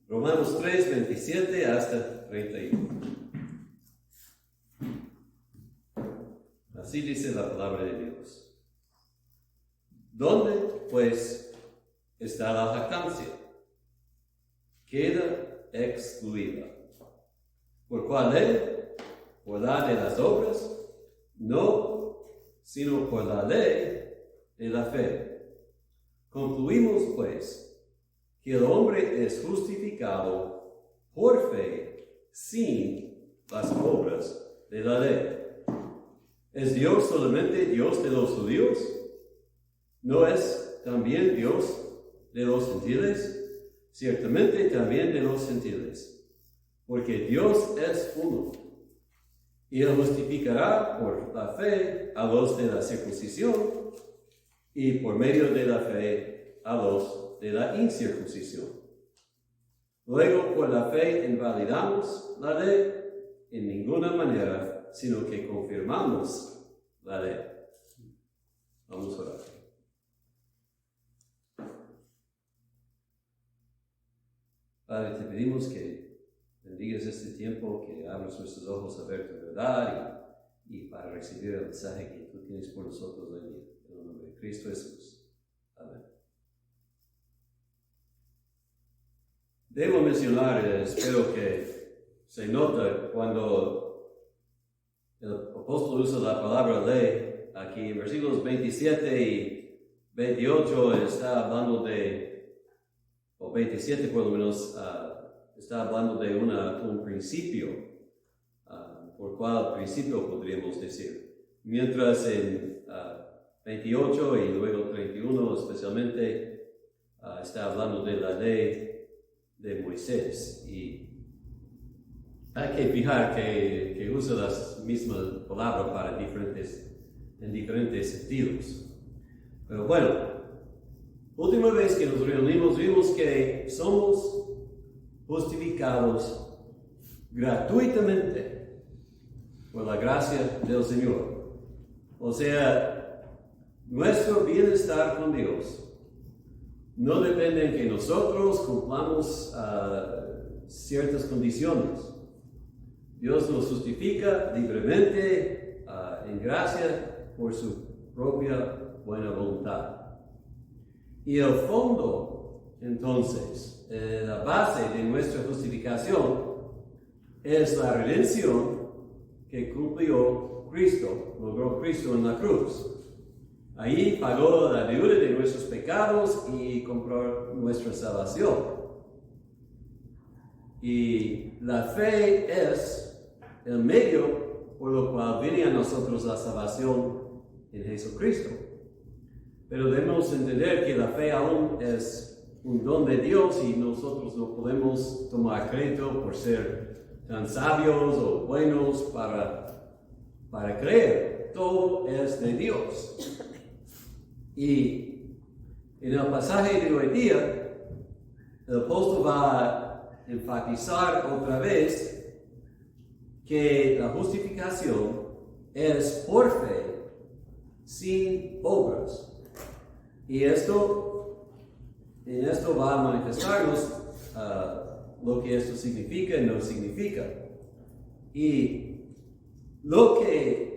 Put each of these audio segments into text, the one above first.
Romanos 3, 27 hasta 31. Así dice la palabra de Dios. ¿Dónde, pues, está la jactancia? Queda excluida. ¿Por cuál ley? ¿Por la de las obras? No, sino por la ley de la fe. Concluimos, pues, que el hombre es justificado por fe sin las obras de la ley. ¿Es Dios solamente Dios de los judíos? ¿No es también Dios de los gentiles? Ciertamente también de los gentiles, porque Dios es uno. Y Él justificará por la fe a los de la circuncisión y por medio de la fe a los de la incircuncisión. Luego, por la fe invalidamos la ley en ninguna manera, sino que confirmamos la ley. Vamos a orar. Padre, te pedimos que bendigas este tiempo, que abras nuestros ojos a ver tu verdad y para recibir el mensaje que tú tienes por nosotros hoy día. En el nombre de Cristo Jesús. Amén. Debo mencionar, espero que se nota cuando el apóstol usa la palabra ley, aquí en versículos 27 y 28 está hablando o 27 por lo menos, está hablando de un principio, por cual principio podríamos decir. Mientras en 28 y luego 31 especialmente, está hablando de la ley de Moisés. Y hay que fijar que usa las mismas palabras en diferentes sentidos. Pero bueno, última vez que nos reunimos vimos que somos justificados gratuitamente por la gracia del Señor. O sea, nuestro bienestar con Dios no depende en que nosotros cumplamos ciertas condiciones. Dios nos justifica libremente en gracia por su propia buena voluntad. Y el fondo, entonces, la base de nuestra justificación es la redención que logró Cristo en la cruz. Ahí pagó la deuda de nuestros pecados y compró nuestra salvación. Y la fe es el medio por lo cual viene a nosotros la salvación en Jesucristo. Pero debemos entender que la fe aún es un don de Dios y nosotros no podemos tomar crédito por ser tan sabios o buenos para creer. Todo es de Dios. Y en el pasaje de hoy día, el apóstol va a enfatizar otra vez que la justificación es por fe, sin obras. Y en esto va a manifestarnos lo que esto significa y no significa. Y lo que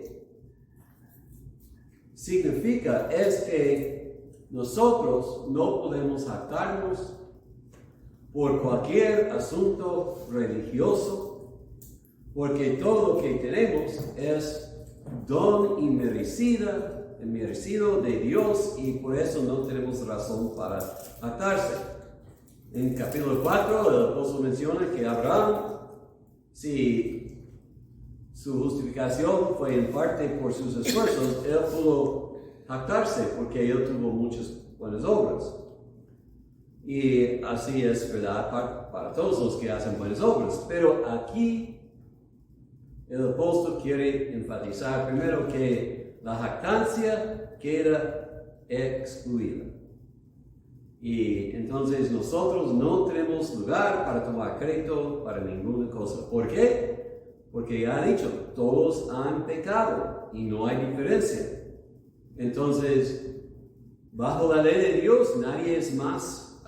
significa es que nosotros no podemos jactarnos por cualquier asunto religioso, porque todo lo que tenemos es don inmerecido de Dios y por eso no tenemos razón para jactarse. En capítulo 4 el apóstol menciona que Abraham, si su justificación fue en parte por sus esfuerzos, él pudo jactarse porque él tuvo muchas buenas obras. Y así es verdad para todos los que hacen buenas obras. Pero aquí el apóstol quiere enfatizar primero que la jactancia queda excluida. Y entonces nosotros no tenemos lugar para tomar crédito para ninguna cosa. ¿Por qué? Porque ya ha dicho, todos han pecado y no hay diferencia. Entonces, bajo la ley de Dios, nadie es más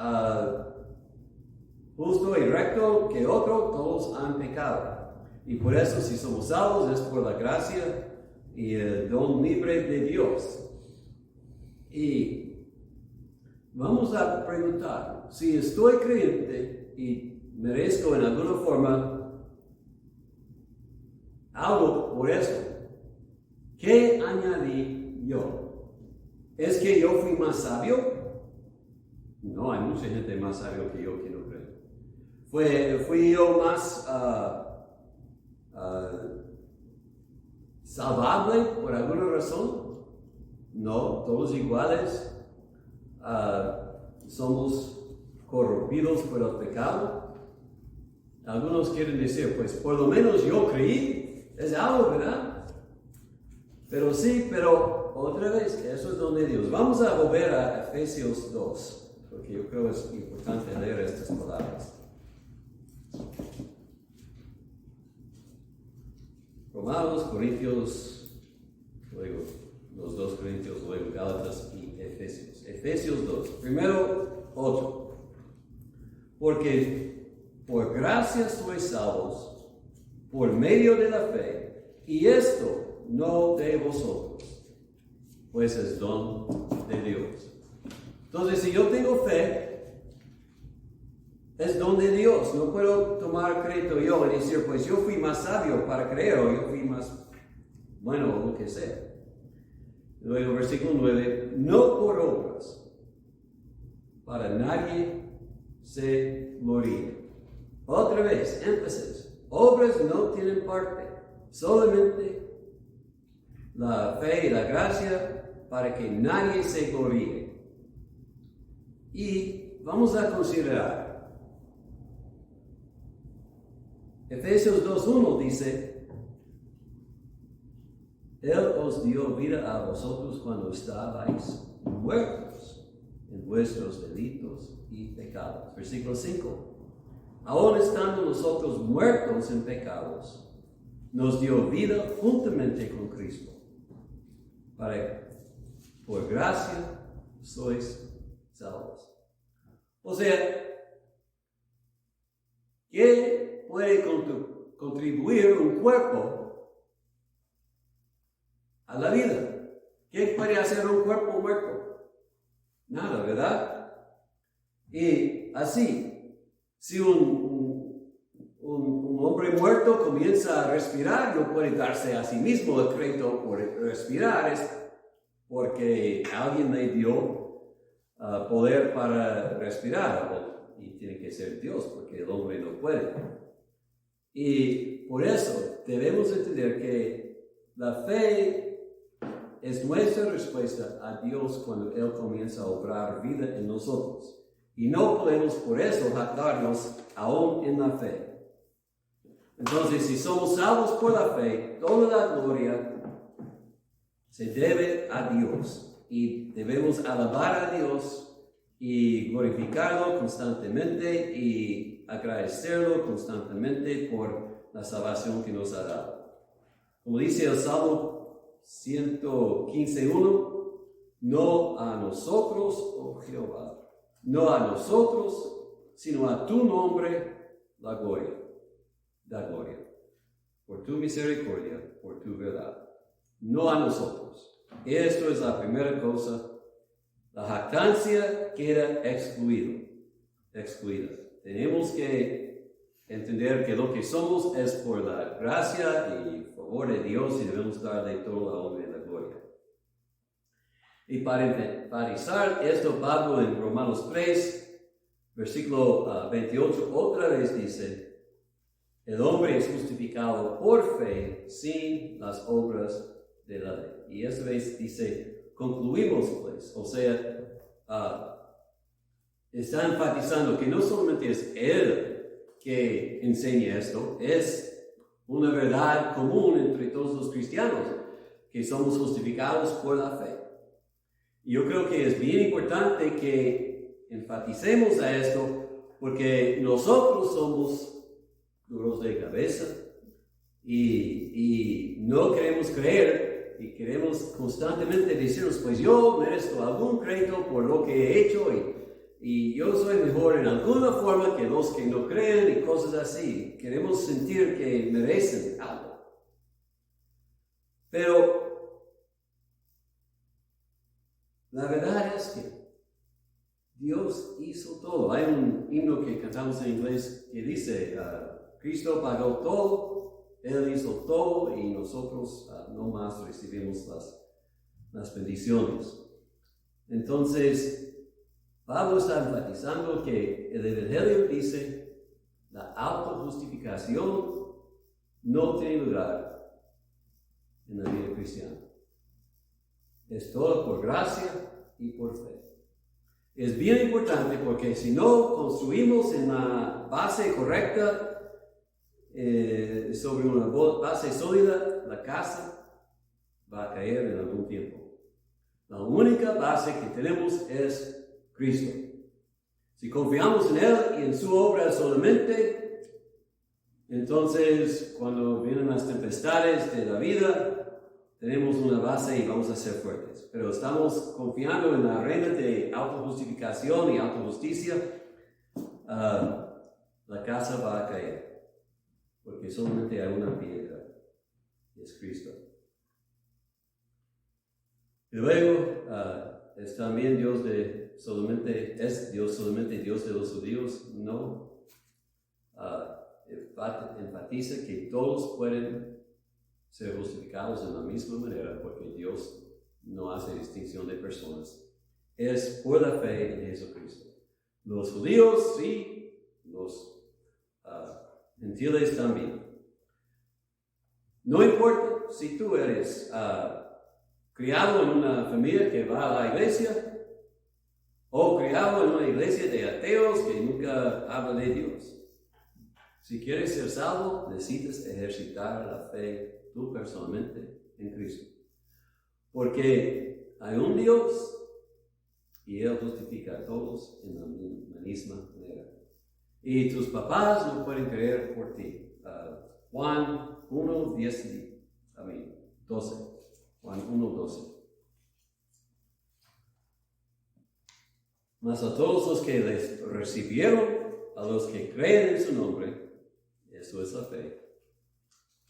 justo y recto que otro, todos han pecado. Y por eso, si somos salvos, es por la gracia y el don libre de Dios. Y vamos a preguntar, si estoy creyente y merezco en alguna forma algo por eso, ¿qué añadí yo? ¿Es que yo fui más sabio? No, hay mucha gente más sabio que yo que no cree. ¿Fui yo más salvable por alguna razón? No, todos iguales. Somos corrompidos por el pecado. Algunos quieren decir, pues por lo menos yo creí, es algo, ¿verdad? Pero sí, pero otra vez, eso es don de Dios. Vamos a volver a Efesios 2, porque yo creo que es importante leer estas palabras. Romanos, Corintios, luego los 2 Corintios, luego Gálatas y Efesios. Efesios 2, primero 8. Porque por gracia sois salvos, por medio de la fe, y esto no de vosotros, pues es don de Dios. Entonces, si yo tengo fe, es don de Dios. No puedo tomar crédito yo y decir, pues yo fui más sabio para creer, o yo fui más bueno, o lo que sea. Luego, versículo 9, no por obras, para nadie se gloríe. Otra vez, énfasis, obras no tienen parte, solamente la fe y la gracia para que nadie se gloríe. Y vamos a considerar, Efesios 2:1 dice, Él os dio vida a vosotros cuando estabais muertos en vuestros delitos y pecados. Versículo 5. Aún estando nosotros muertos en pecados, nos dio vida juntamente con Cristo. Por gracia sois salvos. O sea, ¿qué puede contribuir un cuerpo a la vida? ¿Qué puede hacer un cuerpo muerto? Nada, ¿verdad? Y así, si un hombre muerto comienza a respirar, no puede darse a sí mismo el crédito por respirar, es porque alguien le dio poder para respirar, y tiene que ser Dios, porque el hombre no puede. Y por eso debemos entender que la fe es nuestra respuesta a Dios cuando Él comienza a obrar vida en nosotros. Y no podemos por eso jactarnos aún en la fe. Entonces, si somos salvos por la fe, toda la gloria se debe a Dios. Y debemos alabar a Dios y glorificarlo constantemente y agradecerlo constantemente por la salvación que nos ha dado. Como dice el Salmo 115:1, no a nosotros, oh Jehová, no a nosotros, sino a tu nombre, la gloria, por tu misericordia, por tu verdad. No a nosotros. Esto es la primera cosa. La jactancia queda excluida. Tenemos que entender que lo que somos es por la gracia y favor de Dios y debemos darle toda la honra y la gloria. Y para enfatizar esto, Pablo en Romanos 3, versículo 28, otra vez dice, el hombre es justificado por fe sin las obras de la ley. Y esta vez dice, concluimos pues, o sea, está enfatizando que no solamente es él que enseña esto, es una verdad común entre todos los cristianos, que somos justificados por la fe. Y yo creo que es bien importante que enfaticemos a esto, porque nosotros somos duros de cabeza y no queremos creer y queremos constantemente decirnos, pues yo merezco algún crédito por lo que he hecho y yo soy mejor en alguna forma que los que no creen y cosas así. Queremos sentir que merecen algo. Pero la verdad es que Dios hizo todo. Hay un himno que cantamos en inglés que dice, Cristo pagó todo, Él hizo todo y nosotros no más recibimos las bendiciones. Entonces, Pablo está enfatizando que el Evangelio dice la autojustificación no tiene lugar en la vida cristiana. Es todo por gracia y por fe. Es bien importante porque si no construimos en la base correcta, sobre una base sólida, la casa va a caer en algún tiempo. La única base que tenemos es Cristo. Si confiamos en Él y en su obra solamente, entonces cuando vienen las tempestades de la vida, tenemos una base y vamos a ser fuertes. Pero estamos confiando en la reina de autojustificación y autojusticia, la casa va a caer. Porque solamente hay una piedra, y es Cristo. Y luego, es también Dios solamente Dios de los judíos. No, enfatiza que todos pueden ser justificados de la misma manera, porque Dios no hace distinción de personas. Es por la fe en Jesucristo. Los judíos sí, los gentiles también. No importa si tú eres criado en una familia que va a la iglesia o criado en una iglesia de ateos que nunca habla de Dios. Si quieres ser salvo, necesitas ejercitar la fe tú personalmente en Cristo. Porque hay un Dios y Él justifica a todos en la misma manera. Y tus papás no pueden creer por ti. Juan 1, 12. Juan 1, 12. Mas a todos los que les recibieron, a los que creen en su nombre, eso es la fe,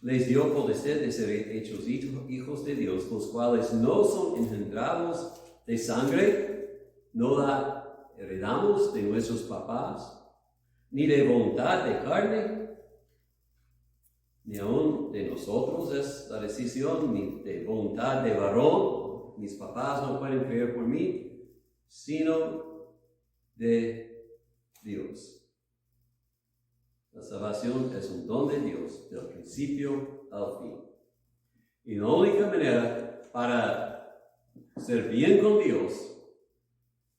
les dio poder de ser hechos hijos de Dios, los cuales no son engendrados de sangre, no la heredamos de nuestros papás, ni de voluntad de carne, ni aún de nosotros es la decisión, ni de voluntad de varón. Mis papás no pueden creer por mí, sino de Dios. La salvación es un don de Dios, del principio al fin. Y la única manera para ser bien con Dios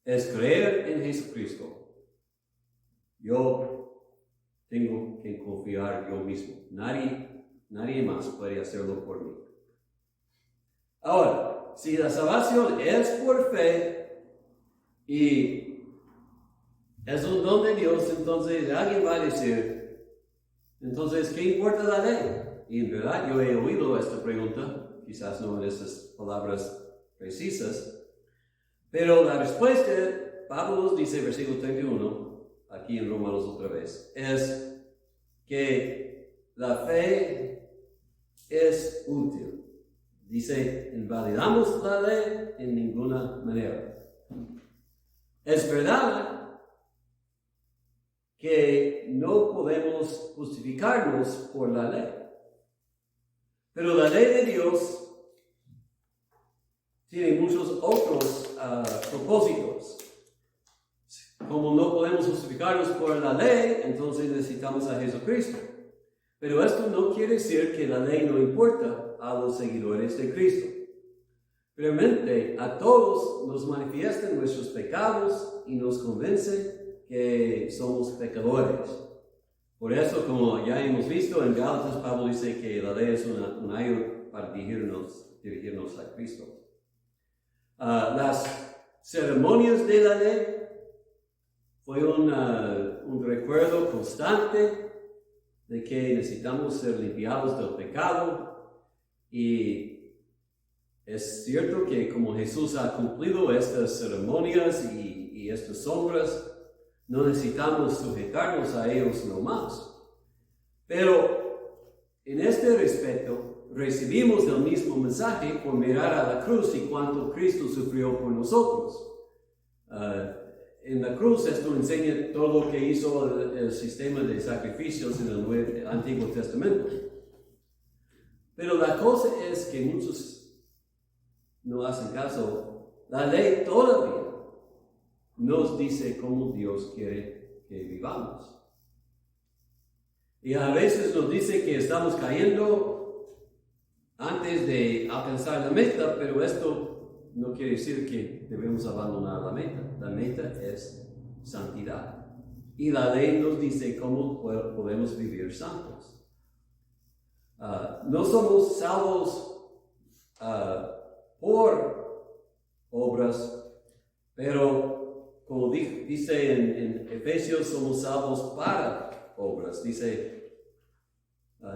es creer en Jesucristo. Yo tengo que confiar yo mismo. Nadie más puede hacerlo por mí. Ahora, si la salvación es por fe y es un don de Dios, entonces alguien va a decir, entonces, ¿qué importa la ley? Y en verdad yo he oído esta pregunta, quizás no en estas palabras precisas, pero la respuesta, Pablo nos dice, versículo 31, aquí en Romanos otra vez, es que la fe es útil. Dice, invalidamos la ley en ninguna manera. Es verdad que no podemos justificarnos por la ley, pero la ley de Dios tiene muchos otros propósitos. Como no podemos justificarnos por la ley, entonces necesitamos a Jesucristo. Pero esto no quiere decir que la ley no importa a los seguidores de Cristo. Realmente a todos nos manifiestan nuestros pecados y nos convence que somos pecadores. Por eso, como ya hemos visto en Gálatas, Pablo dice que la ley es un ayo para dirigirnos a Cristo. Las ceremonias de la ley fue un recuerdo constante de que necesitamos ser limpiados del pecado, y es cierto que como Jesús ha cumplido estas ceremonias y y estas sombras, no necesitamos sujetarnos a ellos nomás. Pero en este respecto, recibimos el mismo mensaje por mirar a la cruz y cuánto Cristo sufrió por nosotros. En la cruz esto enseña todo lo que hizo el sistema de sacrificios en el Antiguo Testamento. Pero la cosa es que muchos no hacen caso. La ley todavía nos dice cómo Dios quiere que vivamos. Y a veces nos dice que estamos cayendo antes de alcanzar la meta, pero esto no quiere decir que debemos abandonar la meta. La meta es santidad. Y la ley nos dice cómo podemos vivir santos. No somos salvos por obras, pero como dice en Efesios, somos salvos para obras. Dice,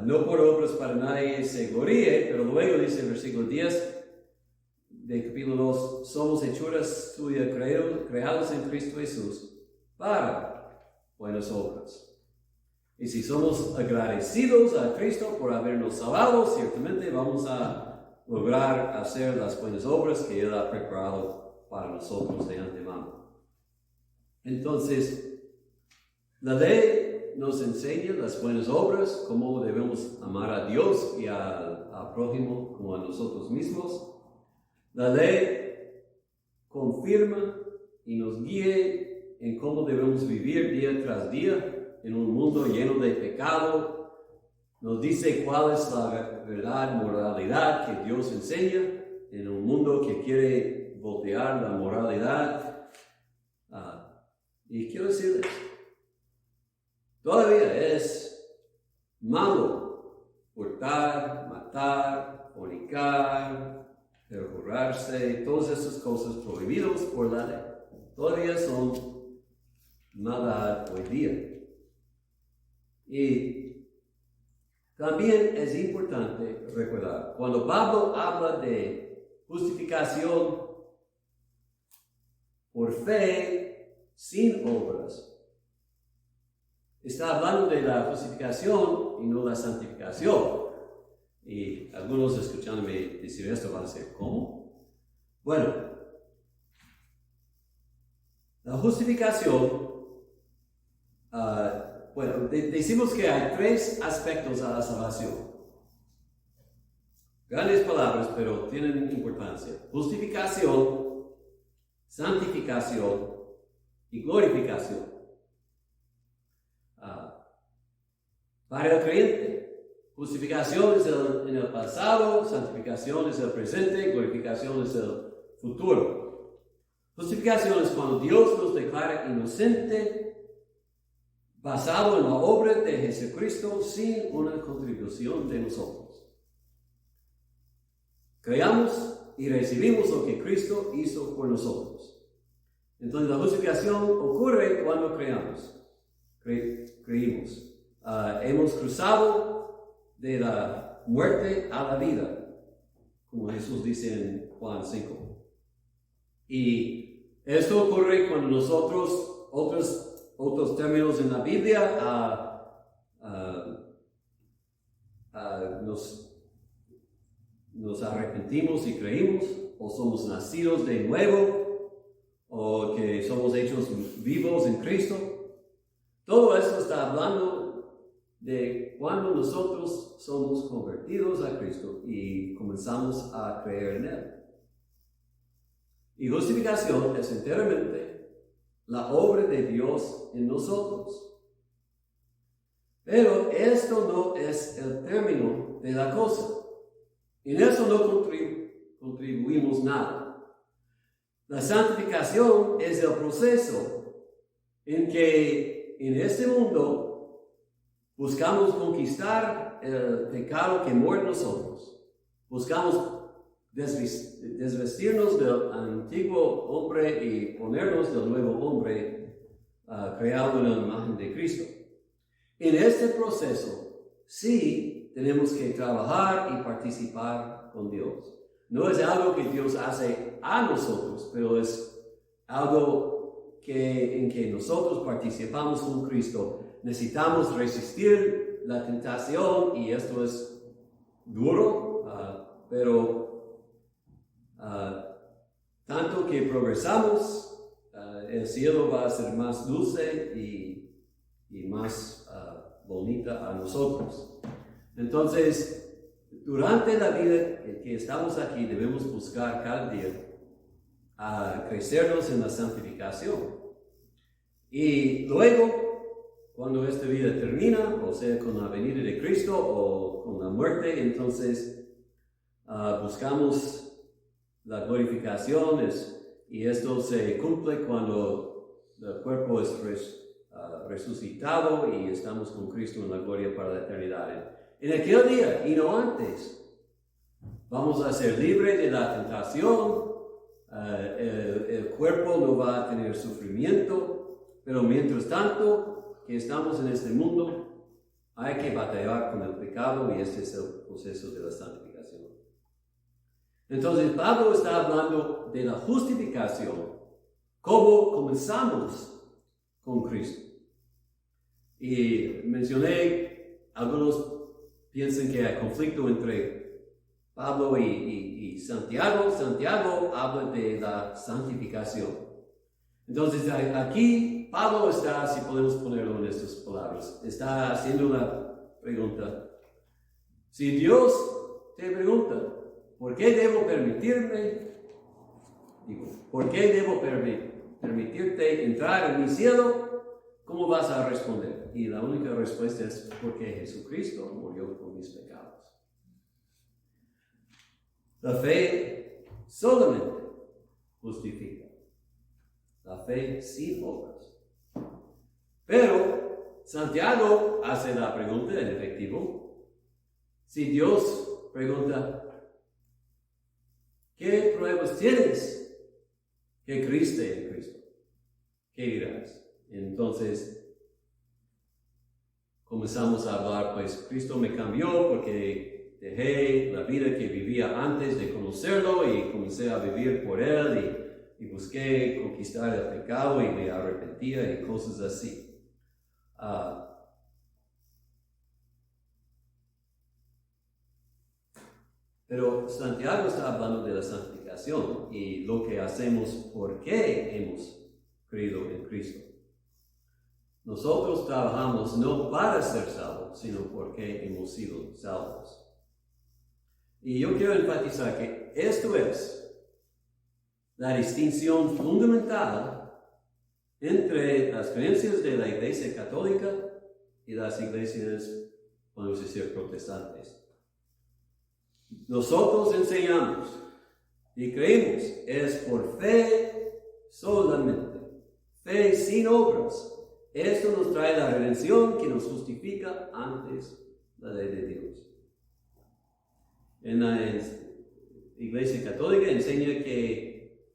no por obras para nadie se gloríe, pero luego dice en el versículo 10 de capítulo 2, somos hechuras suyas creados en Cristo Jesús para buenas obras. Y si somos agradecidos a Cristo por habernos salvado, ciertamente vamos a lograr hacer las buenas obras que Él ha preparado para nosotros de antemano. Entonces, la ley nos enseña las buenas obras, cómo debemos amar a Dios y al prójimo como a nosotros mismos. La ley confirma y nos guía en cómo debemos vivir día tras día en un mundo lleno de pecado. Nos dice cuál es la verdad, moralidad que Dios enseña en un mundo que quiere voltear la moralidad. Y quiero decirles, todavía es malo hurtar, matar, fornicar, perjurarse, todas esas cosas prohibidas por la ley. Todavía son maldad hoy día. Y también es importante recordar, cuando Pablo habla de justificación por fe sin obras, está hablando de la justificación y no la santificación. Y algunos escuchándome decir esto van a decir, ¿cómo? Bueno, la justificación, decimos que hay tres aspectos a la salvación. Grandes palabras, pero tienen importancia. Justificación, santificación y glorificación. Para el creyente, justificación es en el pasado, santificación es el presente, glorificación es el futuro. Justificación es cuando Dios nos declara inocente, basado en la obra de Jesucristo, sin una contribución de nosotros. Creamos y recibimos lo que Cristo hizo por nosotros. Entonces la justificación ocurre cuando creímos. Hemos cruzado de la muerte a la vida, como Jesús dice en Juan 5. Y esto ocurre cuando nosotros, otros términos en la Biblia, nos arrepentimos y creímos, o somos nacidos de nuevo, o que somos hechos vivos en Cristo. Todo esto está hablando de cuando nosotros somos convertidos a Cristo y comenzamos a creer en Él. Y justificación es enteramente la obra de Dios en nosotros. Pero esto no es el término de la cosa. En eso no contribuimos nada. La santificación es el proceso en que en este mundo buscamos conquistar el pecado que muere en nosotros. Buscamos desvestirnos del antiguo hombre y ponernos del nuevo hombre creado en la imagen de Cristo. En este proceso, sí tenemos que trabajar y participar con Dios. No es algo que Dios hace a nosotros, pero es algo en que nosotros participamos con Cristo, necesitamos resistir la tentación y esto es duro, pero tanto que progresamos, el cielo va a ser más dulce y más bonita a nosotros. Entonces, durante la vida que estamos aquí, debemos buscar cada día crecernos en la santificación. Y luego, cuando esta vida termina, o sea, con la venida de Cristo o con la muerte, entonces buscamos la glorificación y esto se cumple cuando el cuerpo es resucitado y estamos con Cristo en la gloria para la eternidad. En aquel día y no antes, vamos a ser libres de la tentación, el cuerpo no va a tener sufrimiento, pero mientras tanto que estamos en este mundo, hay que batallar con el pecado y este es el proceso de la santificación. Entonces Pablo está hablando de la justificación, cómo comenzamos con Cristo. Y mencioné, algunos piensan que hay conflicto entre Pablo y Santiago. Santiago habla de la santificación. Entonces aquí Pablo está, si podemos ponerlo en estas palabras, está haciendo una pregunta. Si Dios te pregunta, ¿por qué debo permitirte entrar en mi cielo? ¿Cómo vas a responder? Y la única respuesta es porque Jesucristo murió por mis pecados. La fe solamente justifica. La fe sin obras. Pero Santiago hace la pregunta en efectivo. Si Dios pregunta, ¿qué pruebas tienes que creíste en Cristo? ¿Qué dirás? Entonces, comenzamos a hablar, pues Cristo me cambió porque dejé la vida que vivía antes de conocerlo y comencé a vivir por Él y busqué conquistar el pecado y me arrepentía y cosas así. Pero Santiago está hablando de la santificación y lo que hacemos porque hemos creído en Cristo. Nosotros trabajamos no para ser salvos, sino porque hemos sido salvos. Y yo quiero enfatizar que esto es la distinción fundamental entre las creencias de la Iglesia Católica y las iglesias, podemos decir, protestantes. Nosotros enseñamos y creemos es por fe solamente, fe sin obras. Esto nos trae la redención que nos justifica antes la ley de Dios. En la Iglesia Católica enseña que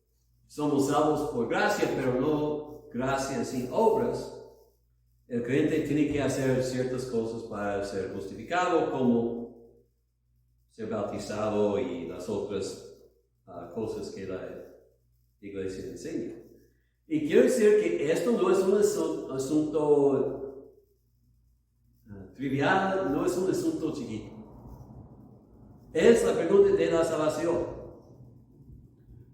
somos salvos por gracia, pero no gracia sin obras. El creyente tiene que hacer ciertas cosas para ser justificado, como ser bautizado y las otras cosas que la Iglesia enseña. Y quiero decir que esto no es un asunto trivial, no es un asunto chiquito. Es la pregunta de la salvación.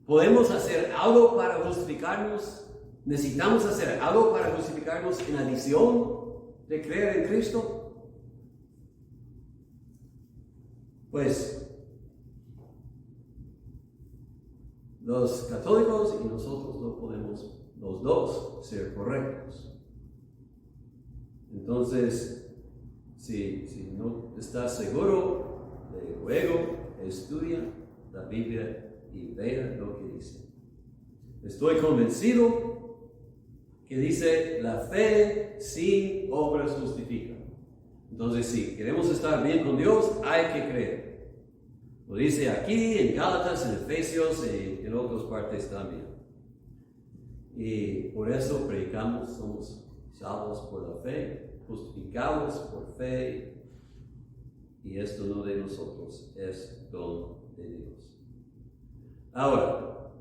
¿Podemos hacer algo para justificarnos? ¿Necesitamos hacer algo para justificarnos en adición de creer en Cristo? Pues los católicos y nosotros no podemos los dos ser correctos. Entonces, si no estás seguro, luego estudia la Biblia y vea lo que dice. Estoy convencido que dice la fe sin obras justifica. Entonces, si queremos estar bien con Dios, hay que creer. Lo dice aquí, en Gálatas, en Efesios y en otras partes también. Y por eso predicamos, somos salvos por la fe, justificados por fe, y esto no de nosotros, es don de Dios. Ahora,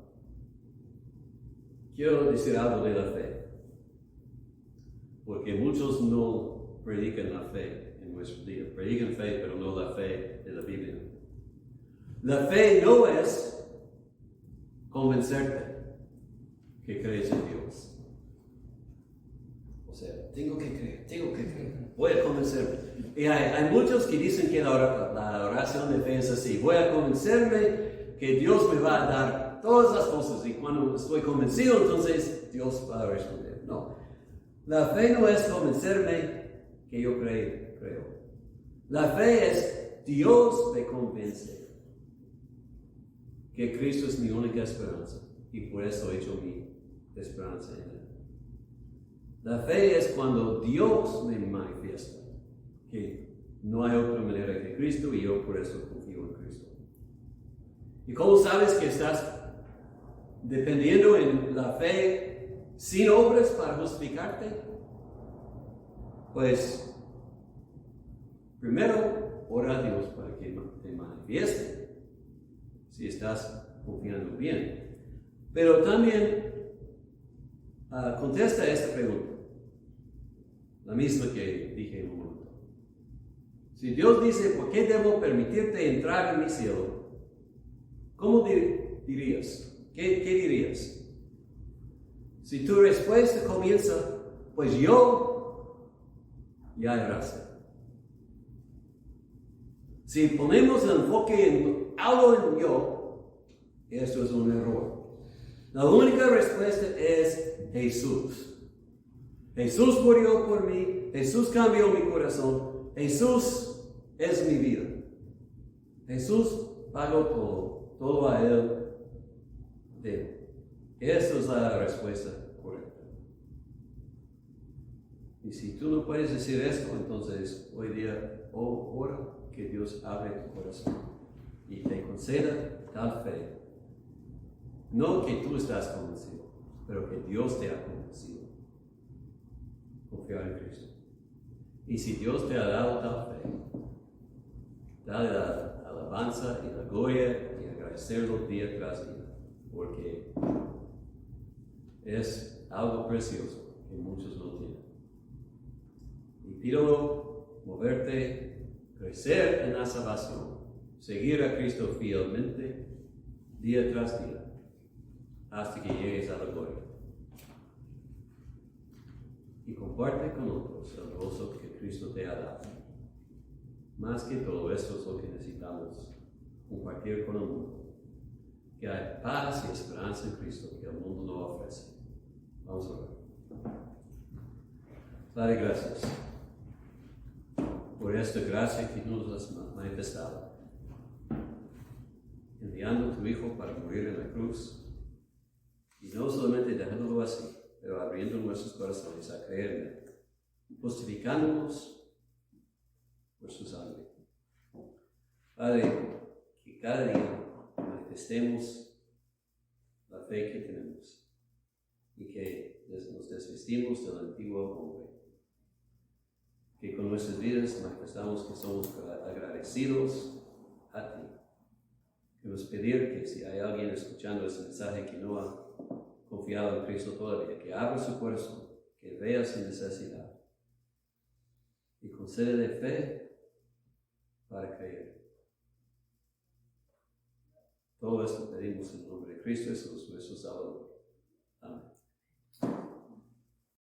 quiero decir algo de la fe, porque muchos no predican la fe en nuestro día. Predican fe, pero no la fe de la Biblia. La fe no es convencerte que crees en Dios. O sea, tengo que creer, voy a convencerme. Y hay muchos que dicen que la oración de fe es así: voy a convencerme que Dios me va a dar todas las cosas, y cuando estoy convencido, entonces Dios va a responder. No, la fe no es convencerme que yo creo. La fe es Dios me convence que Cristo es mi única esperanza, y por eso he hecho mi esperanza en Él. La fe es cuando Dios me manifiesta que no hay otra manera que Cristo, y yo por eso confío en Cristo. ¿Y cómo sabes que estás dependiendo en la fe sin obras para justificarte? Pues primero ora a Dios para que te manifieste si estás confiando bien. Pero también contesta esta pregunta, la misma que dije en un momento. Si Dios dice, ¿por qué debo permitirte entrar en mi cielo? ¿Cómo dirías? ¿Qué dirías? Si tu respuesta comienza, pues yo, ya erraste. Si ponemos el enfoque en algo en yo, esto es un error. La única respuesta es Jesús. Jesús murió por mí, Jesús cambió mi corazón, Jesús es mi vida. Jesús pagó todo a Él. Esa es la respuesta correcta. Y si tú no puedes decir esto, entonces hoy día ora que Dios abra tu corazón y te conceda tal fe. No que tú estás convencido, pero que Dios te ha convencido. Confiar en Cristo. Y si Dios te ha dado tal fe, dale la alabanza y la gloria y agradecerlo día tras día, porque es algo precioso que muchos no tienen. Y pídelo moverte, crecer en la salvación, seguir a Cristo fielmente día tras día, hasta que llegues a la gloria. Y comparte con otros el gozo que Cristo te ha dado. Más que todo, esto es lo que necesitamos compartir con el mundo. Que hay paz y esperanza en Cristo que el mundo no ofrece. Vamos a orar. Padre, gracias por esta gracia que nos has manifestado, enviando a tu Hijo para morir en la cruz, y no solamente dejándolo así, pero abriendo nuestros corazones a creer en Él, justificándonos por su sangre. Padre, que cada día manifestemos la fe que tenemos y que nos desvestimos del antiguo hombre. Que con nuestras vidas manifestamos que somos agradecidos a ti. Queremos pedir que si hay alguien escuchando este mensaje que no ha confiado en Cristo todavía, que abra su corazón, que vea su necesidad y concédele fe para creer. Todo esto pedimos en el nombre de Cristo Jesús, nuestro Salvador. Amén.